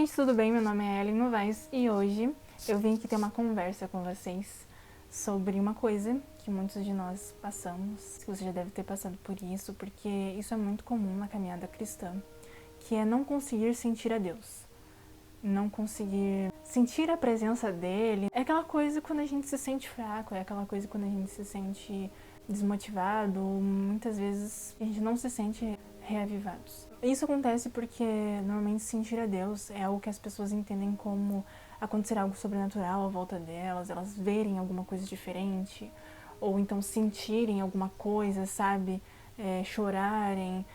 Gente, tudo bem? Meu nome é Ellen Novaes e hoje eu vim aqui ter uma conversa com vocês sobre uma coisa que muitos de nós passamos. Você já deve ter passado por isso, porque isso é muito comum na caminhada cristã, que é não conseguir sentir a Deus. Não conseguir sentir a presença dele. É aquela coisa quando a gente se sente fraco, é aquela coisa quando a gente se sente desmotivado, ou muitas vezes a gente não se sente reavivados. Isso acontece porque normalmente sentir a Deus é algo que as pessoas entendem como acontecer algo sobrenatural à volta delas, elas verem alguma coisa diferente, ou então sentirem alguma coisa, sabe? Chorarem,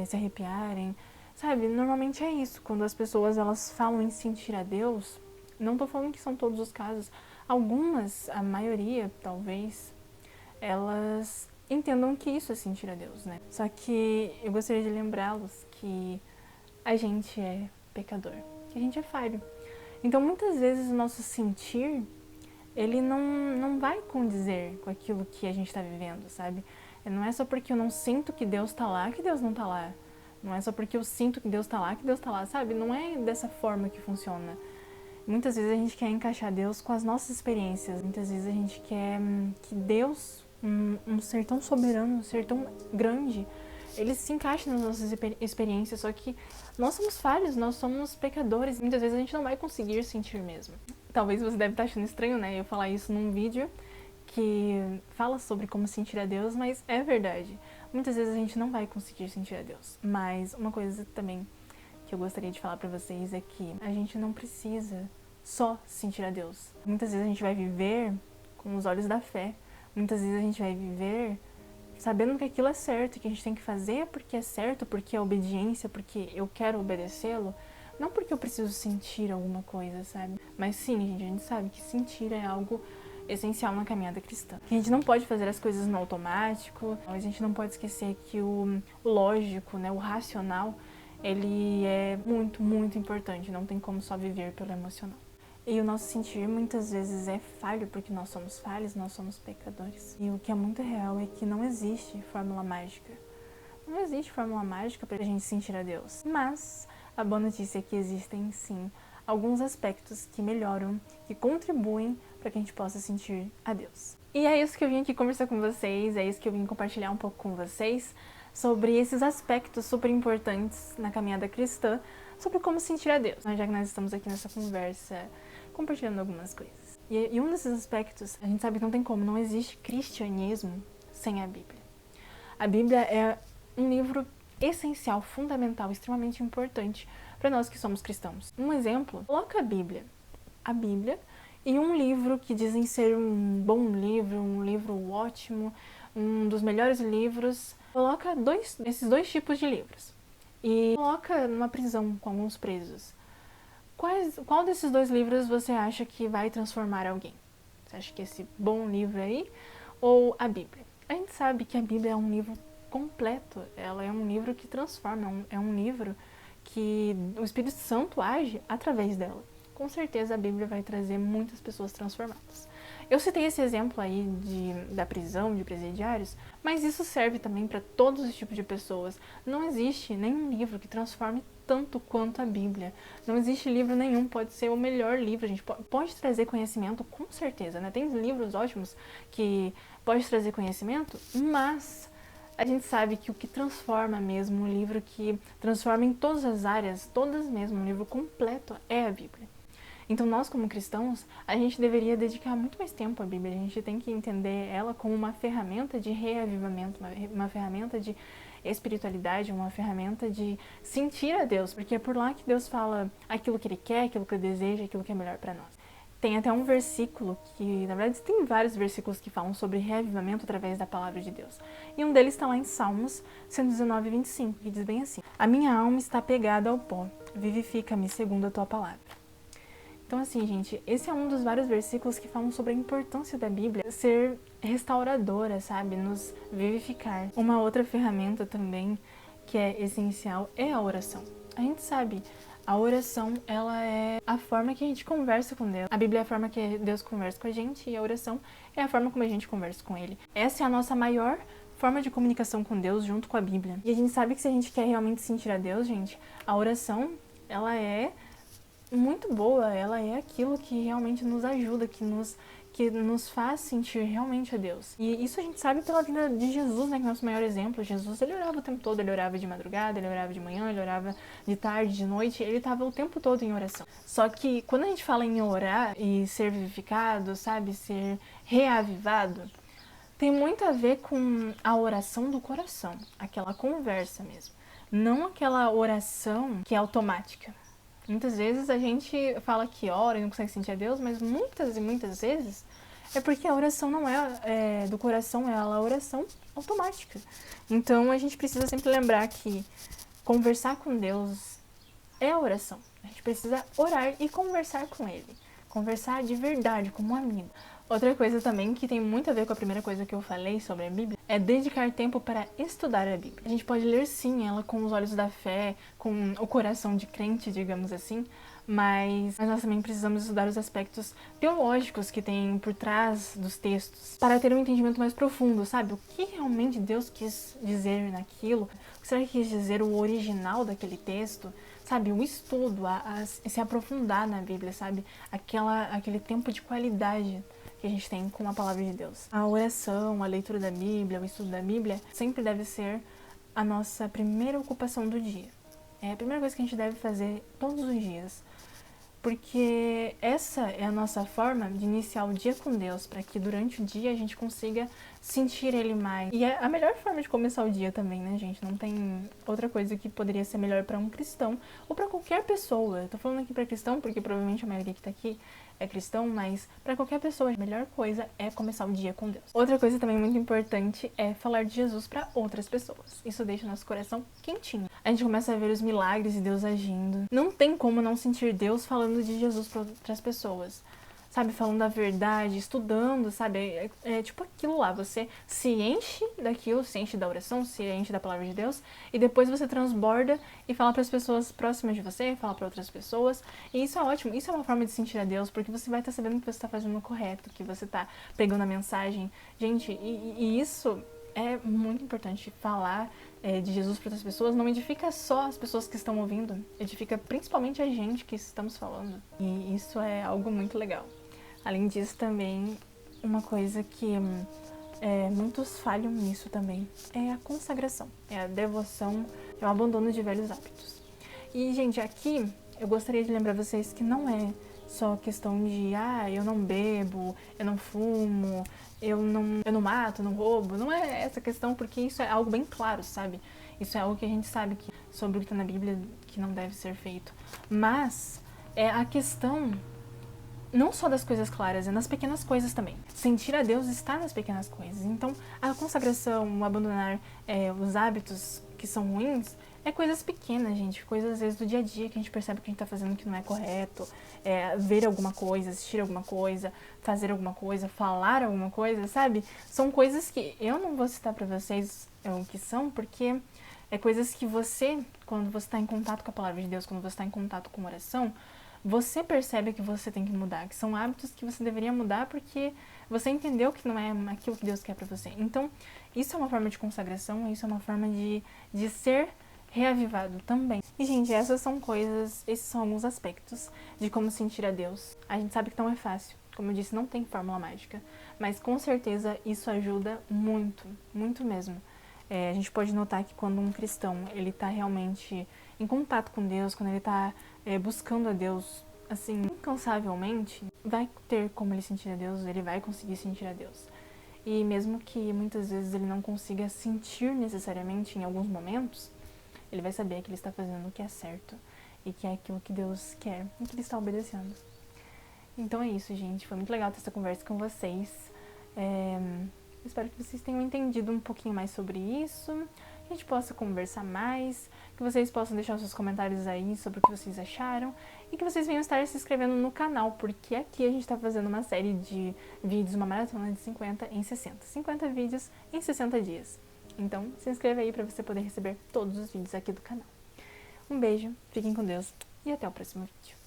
se arrepiarem. Sabe, normalmente é isso, quando as pessoas elas falam em sentir a Deus, não tô falando que são todos os casos, algumas, a maioria talvez, elas entendam que isso é sentir a Deus, né? Só que eu gostaria de lembrá-los que a gente é pecador, que a gente é falho. Então muitas vezes o nosso sentir, ele não vai condizer com aquilo que a gente está vivendo, sabe? Não é só porque eu não sinto que Deus tá lá, que Deus não tá lá. Não é só porque eu sinto que Deus tá lá, que Deus tá lá, sabe? Não é dessa forma que funciona. Muitas vezes a gente quer encaixar Deus com as nossas experiências. Muitas vezes a gente quer que Deus, um ser tão soberano, um ser tão grande, ele se encaixe nas nossas experiências. Só que nós somos falhos, nós somos pecadores. Muitas vezes a gente não vai conseguir sentir mesmo. Talvez você deve estar achando estranho, né? Eu falar isso num vídeo que fala sobre como sentir a Deus, mas é verdade. Muitas vezes a gente não vai conseguir sentir a Deus. Mas uma coisa também que eu gostaria de falar pra vocês é que a gente não precisa só sentir a Deus. Muitas vezes a gente vai viver com os olhos da fé. Muitas vezes a gente vai viver sabendo que aquilo é certo, que a gente tem que fazer porque é certo, porque é obediência, porque eu quero obedecê-lo. Não porque eu preciso sentir alguma coisa, sabe? Mas sim, gente, a gente sabe que sentir é algo essencial na caminhada cristã. Que a gente não pode fazer as coisas no automático, a gente não pode esquecer que o lógico, né, o racional, ele é muito, muito importante, não tem como só viver pelo emocional. E o nosso sentir muitas vezes é falho, porque nós somos falhos, nós somos pecadores. E o que é muito real é que não existe fórmula mágica. Não existe fórmula mágica pra gente sentir a Deus. Mas a boa notícia é que existem sim alguns aspectos que melhoram, que contribuem para que a gente possa sentir a Deus. E é isso que eu vim aqui conversar com vocês, é isso que eu vim compartilhar um pouco com vocês sobre esses aspectos super importantes na caminhada cristã, sobre como sentir a Deus. Já que nós estamos aqui nessa conversa compartilhando algumas coisas. E um desses aspectos, a gente sabe que não tem como, não existe cristianismo sem a Bíblia. A Bíblia é um livro essencial, fundamental, extremamente importante para nós que somos cristãos. Um exemplo, coloca a Bíblia e um livro que dizem ser um bom livro, um livro ótimo, um dos melhores livros, coloca esses dois tipos de livros e coloca numa prisão com alguns presos. Qual desses dois livros você acha que vai transformar alguém? Você acha que esse bom livro aí ou a Bíblia? A gente sabe que a Bíblia é um livro completo, ela é um livro que transforma, é um livro que o Espírito Santo age através dela. Com certeza a Bíblia vai trazer muitas pessoas transformadas. Eu citei esse exemplo aí da prisão, de presidiários, mas isso serve também para todos os tipos de pessoas. Não existe nenhum livro que transforme tanto quanto a Bíblia. Não existe livro nenhum, pode ser o melhor livro, a gente pode trazer conhecimento, com certeza, né? Tem livros ótimos que pode trazer conhecimento, mas a gente sabe que o que transforma mesmo, um livro que transforma em todas as áreas, todas mesmo, um livro completo, é a Bíblia. Então nós como cristãos, a gente deveria dedicar muito mais tempo à Bíblia, a gente tem que entender ela como uma ferramenta de reavivamento, uma ferramenta de espiritualidade, uma ferramenta de sentir a Deus, porque é por lá que Deus fala aquilo que Ele quer, aquilo que Ele deseja, aquilo que é melhor para nós. Tem até um versículo que, na verdade, tem vários versículos que falam sobre reavivamento através da palavra de Deus. E um deles está lá em Salmos 119, 25, que diz bem assim: A minha alma está pegada ao pó, vivifica-me segundo a tua palavra. Então, assim, gente, esse é um dos vários versículos que falam sobre a importância da Bíblia ser restauradora, sabe? Nos vivificar. Uma outra ferramenta também que é essencial é a oração. A gente sabe, a oração, ela é a forma que a gente conversa com Deus. A Bíblia é a forma que Deus conversa com a gente e a oração é a forma como a gente conversa com Ele. Essa é a nossa maior forma de comunicação com Deus junto com a Bíblia. E a gente sabe que se a gente quer realmente sentir a Deus, gente, a oração ela é muito boa, ela é aquilo que realmente nos ajuda, que nos faz sentir realmente a Deus. E isso a gente sabe pela vida de Jesus, né, que é o nosso maior exemplo. Jesus, ele orava o tempo todo, ele orava de madrugada, ele orava de manhã, ele orava de tarde, de noite, ele estava o tempo todo em oração. Só que quando a gente fala em orar e ser vivificado, sabe, ser reavivado, tem muito a ver com a oração do coração, aquela conversa mesmo, não aquela oração que é automática. Muitas vezes a gente fala que ora e não consegue sentir a Deus, mas muitas e muitas vezes é porque a oração não é do coração, é a oração automática. Então a gente precisa sempre lembrar que conversar com Deus é a oração. A gente precisa orar e conversar com Ele. Conversar de verdade, como um amigo. Outra coisa também que tem muito a ver com a primeira coisa que eu falei sobre a Bíblia é dedicar tempo para estudar a Bíblia. A gente pode ler sim ela com os olhos da fé, com o coração de crente, digamos assim, mas nós também precisamos estudar os aspectos teológicos que tem por trás dos textos para ter um entendimento mais profundo, sabe? O que realmente Deus quis dizer naquilo? O que será que quis dizer o original daquele texto? Sabe, o estudo, se aprofundar na Bíblia, sabe? Aquele tempo de qualidade que a gente tem com a palavra de Deus. A oração, a leitura da Bíblia, o estudo da Bíblia sempre deve ser a nossa primeira ocupação do dia. É a primeira coisa que a gente deve fazer todos os dias. Porque essa é a nossa forma de iniciar o dia com Deus, para que durante o dia a gente consiga sentir Ele mais. E é a melhor forma de começar o dia também, né, gente? Não tem outra coisa que poderia ser melhor para um cristão ou para qualquer pessoa. Eu tô falando aqui para cristão porque provavelmente a maioria que tá aqui é cristão, mas para qualquer pessoa a melhor coisa é começar o dia com Deus. Outra coisa também muito importante é falar de Jesus para outras pessoas. Isso deixa o nosso coração quentinho. A gente começa a ver os milagres de Deus agindo. Não tem como não sentir Deus falando de Jesus para outras pessoas. Sabe, falando a verdade, estudando, sabe, é tipo aquilo lá, você se enche daquilo, se enche da oração, se enche da palavra de Deus, e depois você transborda e fala para as pessoas próximas de você, fala para outras pessoas, e isso é ótimo, isso é uma forma de sentir a Deus, porque você vai estar sabendo que você está fazendo o correto, que você está pegando a mensagem, gente, e isso é muito importante, falar de Jesus para outras pessoas não edifica só as pessoas que estão ouvindo, edifica principalmente a gente que estamos falando, e isso é algo muito legal. Além disso, também, uma coisa que muitos falham nisso também é a consagração, é a devoção, é o abandono de velhos hábitos. E, gente, aqui eu gostaria de lembrar vocês que não é só questão de, eu não bebo, eu não fumo, eu não mato, não roubo. Não é essa questão, porque isso é algo bem claro, sabe? Isso é algo que a gente sabe sobre o que está na Bíblia que não deve ser feito. Mas é a questão não só das coisas claras, é nas pequenas coisas também. Sentir a Deus está nas pequenas coisas. Então, a consagração, o abandonar os hábitos que são ruins, é coisas pequenas, gente. Coisas, às vezes, do dia a dia que a gente percebe que a gente tá fazendo que não é correto. Ver alguma coisa, assistir alguma coisa, fazer alguma coisa, falar alguma coisa, sabe? São coisas que eu não vou citar pra vocês o que são, porque é coisas que você, quando você tá em contato com a palavra de Deus, quando você tá em contato com oração, você percebe que você tem que mudar, que são hábitos que você deveria mudar porque você entendeu que não é aquilo que Deus quer pra você. Então, isso é uma forma de consagração, isso é uma forma de ser reavivado também. E, gente, essas são coisas, esses são alguns aspectos de como sentir a Deus. A gente sabe que não é fácil, como eu disse, não tem fórmula mágica, mas com certeza isso ajuda muito, muito mesmo. A gente pode notar que quando um cristão, ele tá realmente em contato com Deus, quando ele tá buscando a Deus, assim, incansavelmente, vai ter como ele sentir a Deus, ele vai conseguir sentir a Deus. E mesmo que muitas vezes ele não consiga sentir necessariamente em alguns momentos, ele vai saber que ele está fazendo o que é certo e que é aquilo que Deus quer e que ele está obedecendo. Então é isso, gente. Foi muito legal ter essa conversa com vocês. Espero que vocês tenham entendido um pouquinho mais sobre isso, que a gente possa conversar mais, que vocês possam deixar os seus comentários aí sobre o que vocês acharam e que vocês venham estar se inscrevendo no canal, porque aqui a gente está fazendo uma série de vídeos, uma maratona de 50 em 60. 50 vídeos em 60 dias. Então, se inscreva aí para você poder receber todos os vídeos aqui do canal. Um beijo, fiquem com Deus e até o próximo vídeo.